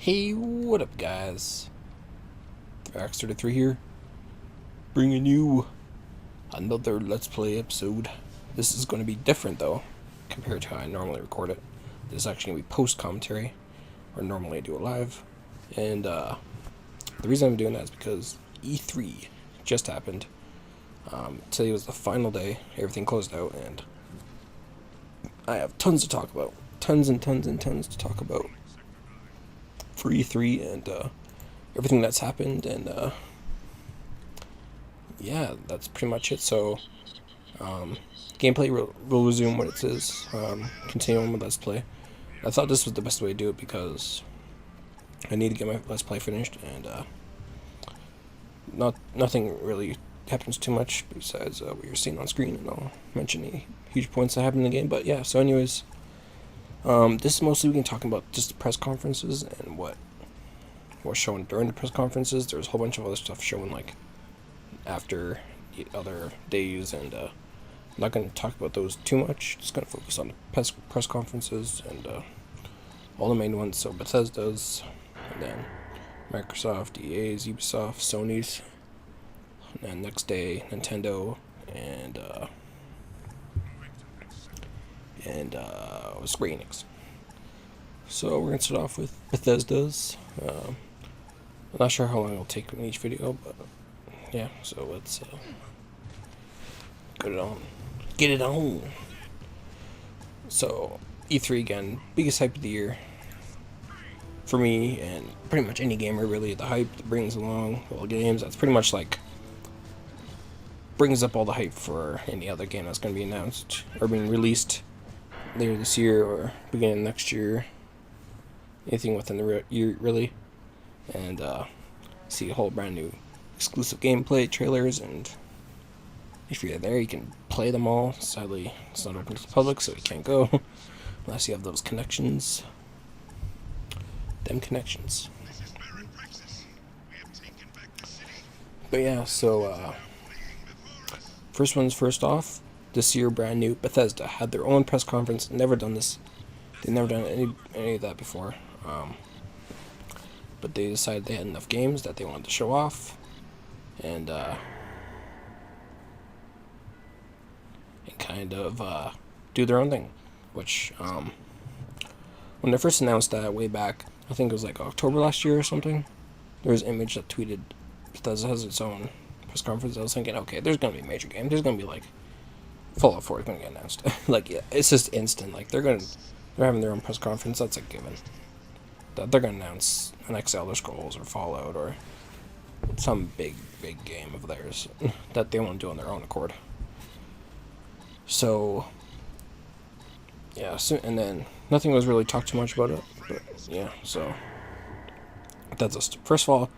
Hey, what up, guys? X33 here, bringing you another Let's Play episode. This is going to be different, though, compared to how I normally record it. This is actually going to be post-commentary, where normally I do it live. And, the reason I'm doing that is because E3 just happened. Today was the final day, everything closed out, and I have tons to talk about. Tons and tons and tons to talk about for E3 and everything that's happened, and yeah, that's pretty much it. So gameplay will resume when it says continue on with Let's Play. I thought this was the best way to do it because I need to get my Let's Play finished, and nothing really happens too much besides what you're seeing on screen, and I'll mention any huge points that happen in the game. But yeah, so anyways, this is mostly we can talk about just the press conferences and what was shown during the press conferences. There's a whole bunch of other stuff shown like after the other days, and I'm not going to talk about those too much. Just going to focus on the press conferences and all the main ones. So Bethesda's, and then Microsoft, EA's, Ubisoft, Sony's, and then next day Nintendo, and Square Enix. So we're going to start off with Bethesda's. I'm not sure how long it'll take in each video, but yeah, so let's get it on. Get it on! So, E3 again, biggest hype of the year for me, and pretty much any gamer really. The hype that brings along all games, that's pretty much like brings up all the hype for any other game that's going to be announced or being released later this year or beginning next year. Anything within the year, really. And see a whole brand new exclusive gameplay trailers, and if you're there you can play them all. Sadly it's not open to the public, so you can't go unless you have those connections. But yeah, so first one's first off, this year brand new, Bethesda had their own press conference. Never done this. They've never done any of that before. But they decided they had enough games that they wanted to show off, and kind of do their own thing. Which, when they first announced that way back, I think it was like October last year or something, there was an image that tweeted Bethesda has its own press conference. I was thinking, okay, there's going to be a major game. There's going to be like Fallout 4 is going to get announced. Like, yeah, it's just instant. Like, they're having their own press conference. That's a given. That they're going to announce an Elder Scrolls or Fallout or some big game of theirs that they want to do on their own accord. So, yeah, and then nothing was really talked too much about it, but yeah, so that's just, first of all,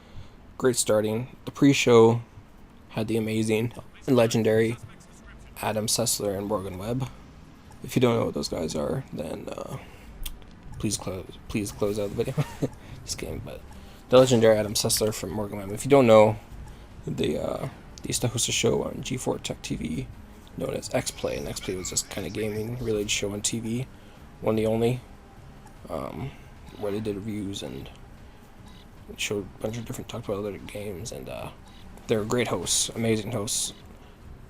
great starting. The pre-show had the amazing and legendary Adam Sessler and Morgan Webb. If you don't know what those guys are, then please close out the video. Just kidding. But the legendary Adam Sessler from Morgan Webb. If you don't know, they used to host a show on G4 Tech TV known as X-Play, and X-Play was just kind of gaming related show on TV, one of the only, where they did reviews and showed a bunch of talked about other games, and they were great hosts, amazing hosts.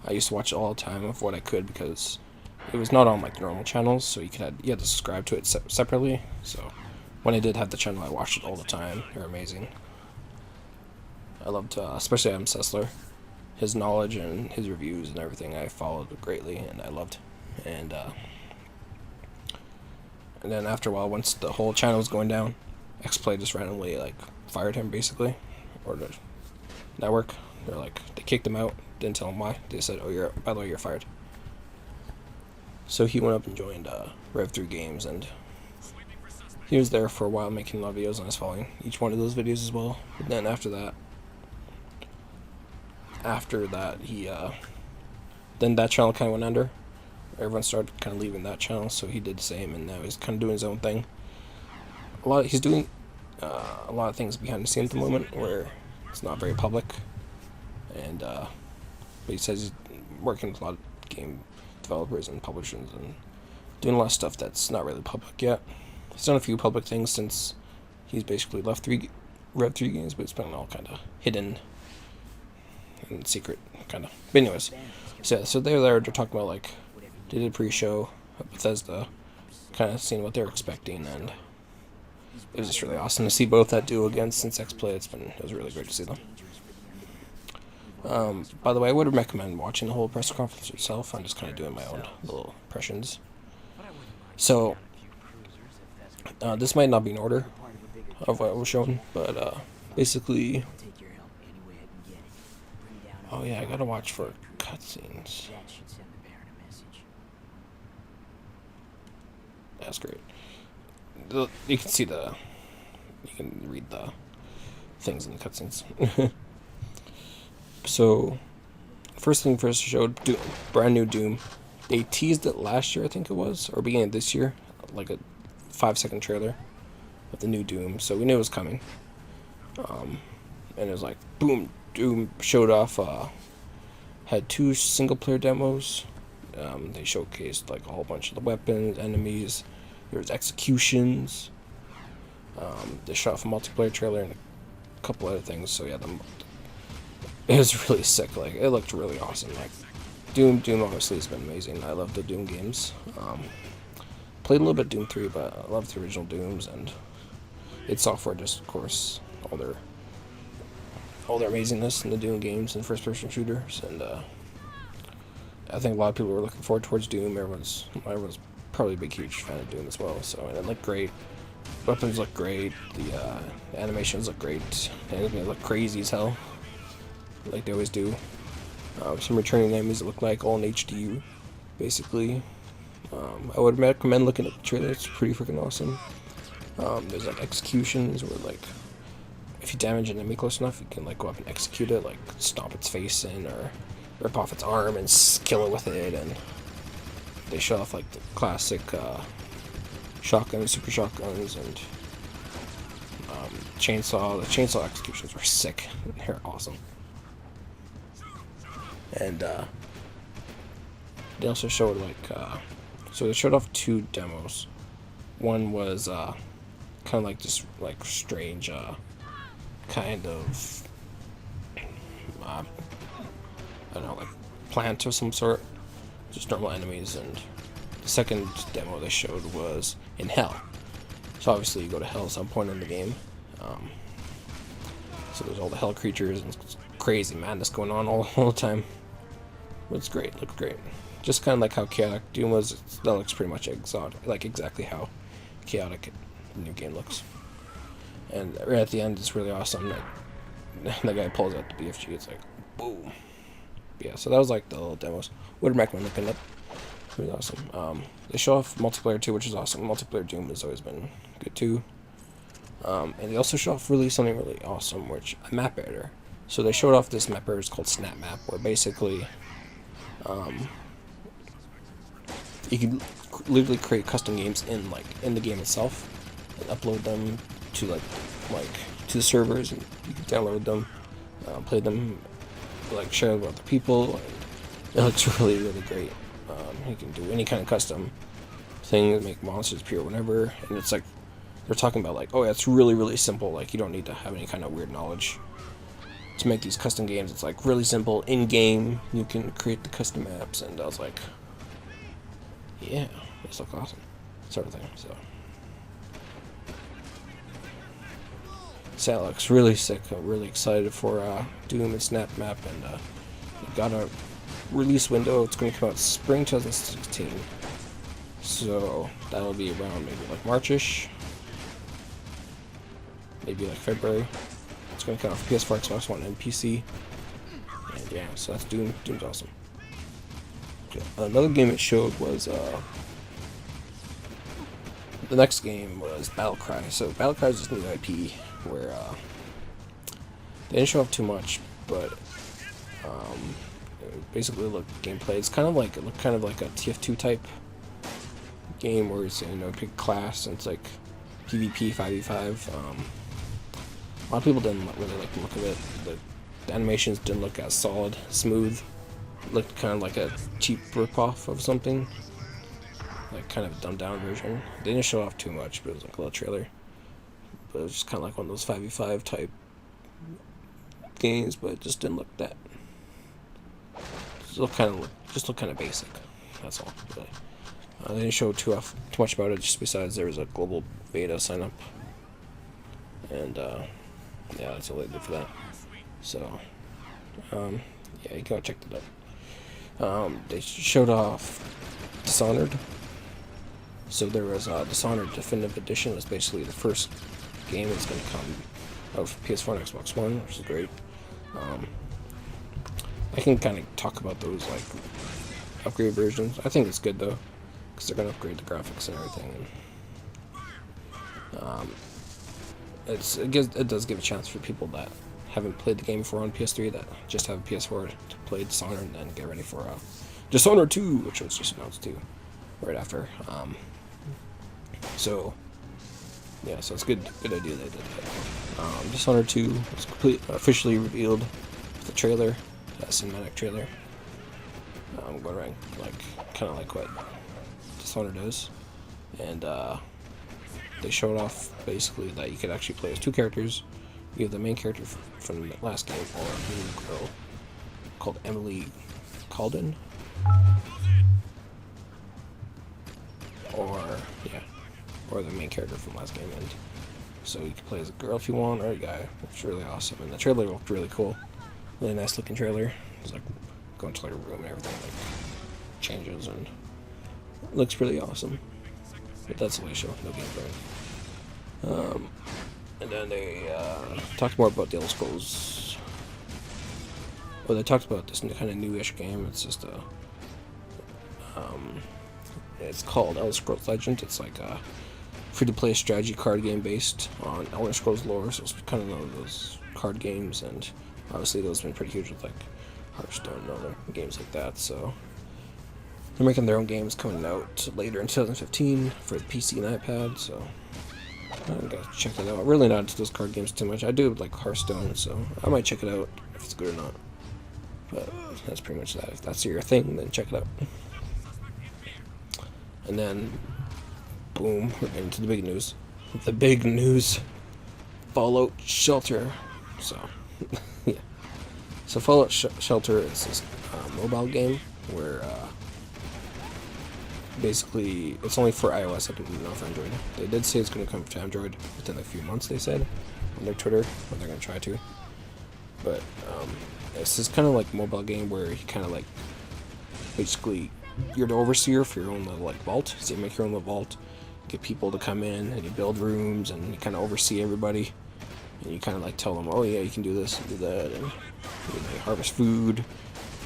I used to watch it all the time of what I could, because it was not on like the normal channels, so you had to subscribe to it separately. So when I did have the channel, I watched it all the time. They're amazing. I loved, especially Adam Sessler, his knowledge and his reviews and everything. I followed greatly, and I loved. And then after a while, once the whole channel was going down, X-Play just randomly like fired him basically, or the network. They kicked him out. Didn't tell him why. They said, "Oh, by the way, you're fired." So he went up and joined Rev3 Games, and he was there for a while making a lot of videos, and I was following each one of those videos as well. But then after that he then that channel kind of went under. Everyone started kind of leaving that channel, so he did the same, and now he's kind of doing his own thing. He's doing a lot of things behind the scenes at the moment where it's not very public, and but he says he's working with a lot of game developers and publishers and doing a lot of stuff that's not really public yet. He's done a few public things since He's basically read 3 games, but it's been all kind of hidden and secret, kind of. But anyways, so they're talking about like they did a pre-show at Bethesda, kind of seeing what they're expecting, and it was just really awesome to see both that duo again since X-Play. It was really great to see them. By the way, I would recommend watching the whole press conference itself. I'm just kind of doing my own little impressions. So, this might not be in order of what was shown, but basically, oh yeah, I gotta watch for cutscenes. That's great. You can see you can read the things in the cutscenes. So, first thing first showed brand new Doom. They teased it last year, I think it was, or beginning of this year, like a 5-second trailer of the new Doom. So we knew it was coming. And it was like, boom, Doom showed off. Had 2 single-player demos. They showcased like a whole bunch of the weapons, enemies. There was executions. They shot off a multiplayer trailer and a couple other things. So yeah, it was really sick. Like, it looked really awesome. Like, Doom obviously has been amazing. I love the Doom games. Played a little bit Doom 3, but I love the original Dooms, and id Software just, of course, all their amazingness in the Doom games and first-person shooters. And I think a lot of people were looking forward towards Doom. Everyone's probably a big, huge fan of Doom as well. So, and it looked great. Weapons look great. The animations look great. The enemies look crazy as hell, like they always do. Some returning enemies that look like all in HD, basically. I would recommend looking at the trailer. It's pretty freaking awesome. There's like executions where like if you damage an enemy close enough, you can like go up and execute it, like stomp its face in or rip off its arm and kill it with it. And they show off like the classic shotguns, super shotguns, and chainsaw. The chainsaw executions were sick. They're awesome. And they also showed like so they showed off 2 demos. One was kind of like this like strange kind of I don't know, like plant of some sort, just normal enemies. And the second demo they showed was in hell. So obviously you go to hell at some point in the game. So there's all the hell creatures and crazy madness going on all the time. But it's great, looks great. Just kind of like how chaotic Doom was. That looks pretty much exotic, like exactly how chaotic the new game looks. And right at the end, it's really awesome. That the guy pulls out the BFG. It's like boom. But yeah, so that was like the little demos. Would recommend looking up. Really awesome. They show off multiplayer too, which is awesome. Multiplayer Doom has always been good too. And they also show off something really awesome, which a map editor. So they showed off this map editor. It's called Snap Map, where basically you can literally create custom games in the game itself and upload them to like to the servers, and you can download them, play them, like share them with other people. And it looks really, really great. You can do any kind of custom thing, make monsters appear whenever, and it's like they're talking about like, oh yeah, it's really, really simple. Like you don't need to have any kind of weird knowledge to make these custom games. It's like really simple. In game, you can create the custom maps, and I was like, yeah, this looks awesome, sort of thing. So that looks really sick. I'm really excited for Doom and Snap Map, and we've got a release window. It's going to come out spring 2016, so that'll be around maybe like Marchish, maybe like February. It's going to come out for PS4, Xbox One, and PC. And yeah, so that's Doom. Doom's awesome. Another game it showed was the next game was Battlecry. So Battlecry is this new IP where they didn't show off too much, but it basically looked gameplay. It's kind of like it looked kind of like a TF2 type game where it's pick a class and it's like PvP 5v5. A lot of people didn't really like the look of it. The animations didn't look as solid, smooth. It looked kind of like a cheap ripoff of something, like kind of a dumbed down version. They didn't show off too much, but it was like a little trailer. But it was just kind of like one of those 5v5 type games, but it just didn't look that. Just looked kind of basic. That's all, really. They didn't show too much about it, just besides there was a global beta sign up. And, yeah, that's all they did for that. So, yeah, you can go check that out. They showed off Dishonored. So there was Dishonored Definitive Edition. It was basically the first game that's going to come out for PS4 and Xbox One, which is great. I can kind of talk about those, like, upgrade versions. I think it's good, though, because they're going to upgrade the graphics and everything. And, it does give a chance for people that haven't played the game before on PS3 that just have a PS4 to play Dishonored and then get ready for Dishonored 2, which was just announced too, right after. So yeah, so it's a good idea they did that. Dishonored 2 was officially revealed with the trailer, that cinematic trailer. Going around kind of like what Dishonored is, and they showed off basically that you could actually play as two characters. You have the main character from the last game, or a new girl called Emily Calden, or the main character from the last game. And so you can play as a girl if you want, or a guy, which is really awesome. And the trailer looked really cool, really nice looking trailer. It's like going to like a room and everything like changes, and it looks really awesome. But that's the way show, no gameplay. And then they talked more about the Elder Scrolls. Well, they talked about this kind of newish game. It's just it's called Elder Scrolls Legend. It's like a free-to-play strategy card game based on Elder Scrolls lore. So it's kind of one of those card games, and obviously those have been pretty huge with like Hearthstone and other games like that. So they're making their own games coming out later in 2015 for the PC and iPad. So I gotta check that out. Really not into those card games too much. I do like Hearthstone, so I might check it out if it's good or not. But that's pretty much that. If that's your thing, then check it out. And then, boom, we're getting to the big news. The big news: Fallout Shelter. So, yeah. So Fallout Shelter is this mobile game where basically it's only for iOS. I don't know for Android. They did say it's going to come to Android within a few months, they said on their Twitter, or they're going to try to. But it's this kind of like mobile game where you kind of like basically you're the overseer for your own little like vault. So you make your own little vault, get people to come in, and you build rooms, and you kind of oversee everybody. And you kind of like tell them, oh yeah, you can do this and do that, and you harvest food,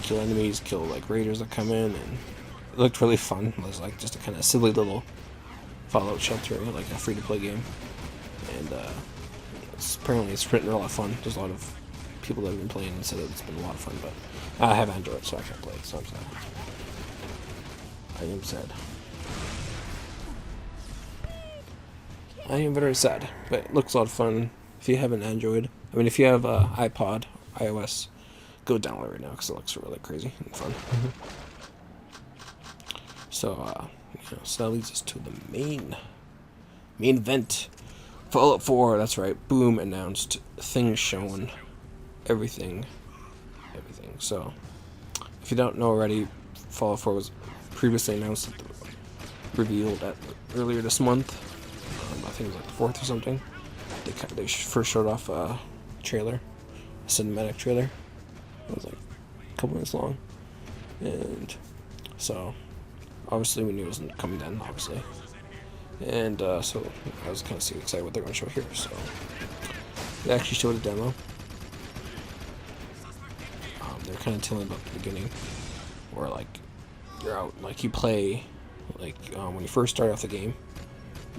kill enemies, kill like raiders that come in, and it looked really fun. It was like just a kind of silly little Fallout Shelter, like a free-to-play game, and apparently it's been a lot of fun. There's a lot of people that have been playing and said it's been a lot of fun, but I have Android, so I can't play it, so I'm sad. I am sad. I am very sad, but it looks a lot of fun. If you have an Android, if you have iPod, iOS, go download it right now because it looks really crazy and fun. So, so that leads us to the main event. Fallout 4, that's right, boom, announced, things shown, everything. So, if you don't know already, Fallout 4 was previously announced, revealed earlier this month. I think it was like the 4th or something. They first showed off a trailer, a cinematic trailer. It was like a couple minutes long, and so obviously we knew it wasn't coming then, obviously. And so I was kind of excited what they're going to show here. So they actually showed a demo. They're kind of telling about the beginning, where like you're out, like you play, like when you first start off the game,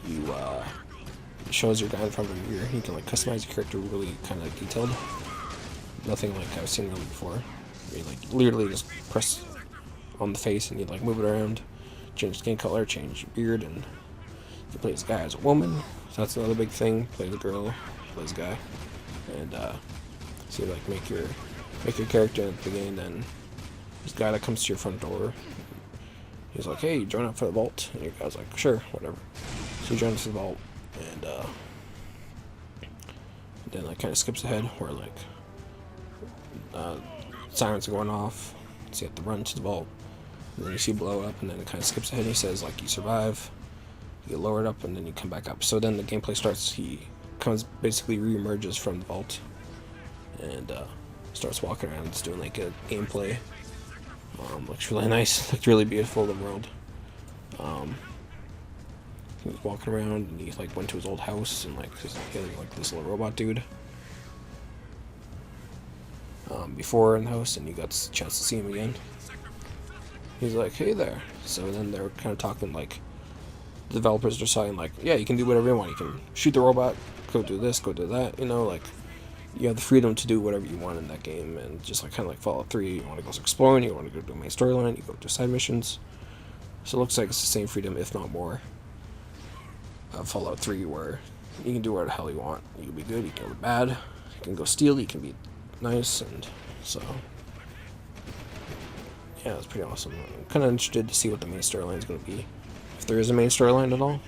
you it shows your guy in front of a mirror. You can like customize your character really kind of detailed. Nothing like I've seen really before. You like literally just press on the face and you like move it around, change skin color, change your beard, and you play this guy as a woman. So that's another big thing. Play the girl, play this guy, and so you like make your character at the beginning. Then this guy that comes to your front door, he's like, "Hey, join up for the vault," and your guy's like, "Sure, whatever." So you join us for the vault, and Then like kind of skips ahead where like sirens are going off, so you have to run to the vault. And then you see blow up, and then it kind of skips ahead. And he says like you survive, you get lowered up, and then you come back up. So then the gameplay starts. He comes basically reemerges from the vault, and starts walking around. It's doing like a gameplay. Looks really nice. Looks really beautiful. The world. He was walking around, and he like went to his old house, and like he had like this little robot dude. Before in the house, and you got a chance to see him again. He's like, hey there. So then they're kind of talking like, the developers are saying like, yeah, you can do whatever you want. You can shoot the robot, go do this, go do that. You know, like, you have the freedom to do whatever you want in that game. And just like kind of like Fallout 3, you want to go exploring, you want to go do a main storyline, you go do side missions. So it looks like it's the same freedom, if not more, of Fallout 3, where you can do whatever the hell you want. You can be good, you can be bad, you can go steal, you can be nice, and so yeah, it's pretty awesome. I'm kind of interested to see what the main storyline is going to be, if there is a main storyline at all,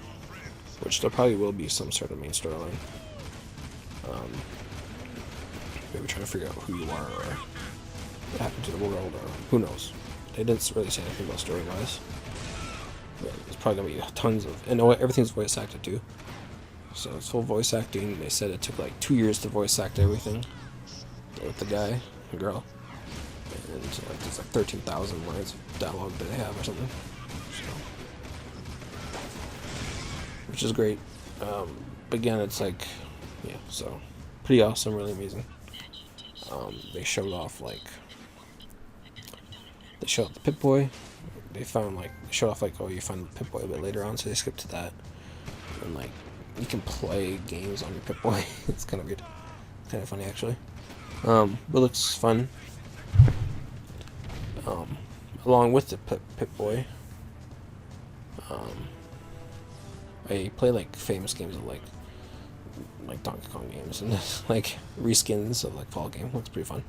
which there probably will be some sort of main storyline. Maybe trying to figure out who you are, or what happened to the world, or who knows. They didn't really say anything about story-wise. But there's probably going to be tons of, and everything's voice acted too. So it's full voice acting. They said it took like 2 years to voice act everything with the guy and girl. And like, there's like 13,000 lines of dialogue that they have or something. So, which is great. But again, it's like, yeah, so pretty awesome, really amazing. They showed off like, they showed off the Pip-Boy. They showed off like, oh, you find the Pip-Boy a bit later on, so they skipped to that. And like, you can play games on your Pip-Boy. It's kind of weird. Kind of funny actually. But it looks fun. Along with the Pip-Boy, I play like famous games of like Donkey Kong games and like reskins of like Fallout game. Looks pretty fun.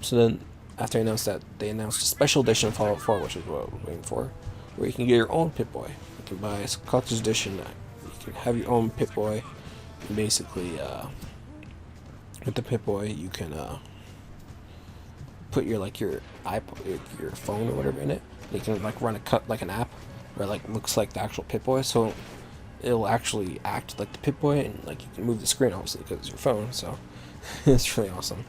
So then after I announced that, they announced a special edition of Fallout 4, which is what I was waiting for, where you can get your own Pip-Boy. You can buy a collector's edition. You can have your own Pip-Boy. And basically, with the Pip-Boy, you can put your like your iPod, your phone or whatever in it. You can like run like an app where it like looks like the actual Pip-Boy, so it'll actually act like the Pip-Boy, and like you can move the screen obviously because it's your phone. So it's really awesome.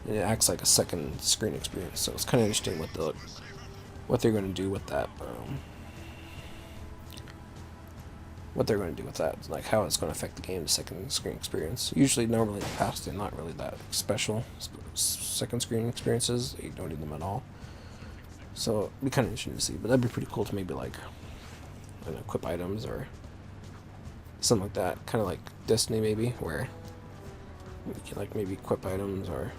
And it acts like a second screen experience. So it's kind of interesting what they're going to do with that. What they're going to do with that, like how it's going to affect the game, the second screen experience. Usually, normally in the past, they're not really that special. Second screen experiences, they don't do them at all. So it'd be kind of interesting to see, but that'd be pretty cool to maybe like, I don't know, equip items or something like that. Kind of like Destiny maybe, where you can like maybe equip items, or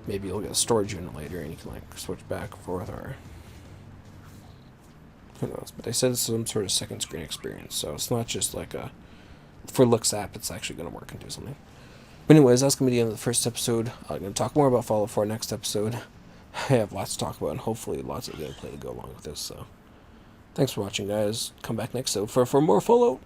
maybe you'll get a storage unit later and you can like switch back and forth, or who knows. But they said it's some sort of second screen experience, so it's not just like a for looks app, it's actually going to work and do something. But anyways, that's going to be the end of the first episode. I'm going to talk more about Fallout 4 next episode. I have lots to talk about, and hopefully lots of gameplay to go along with this. So thanks for watching, guys. Come back next episode for more Fallout.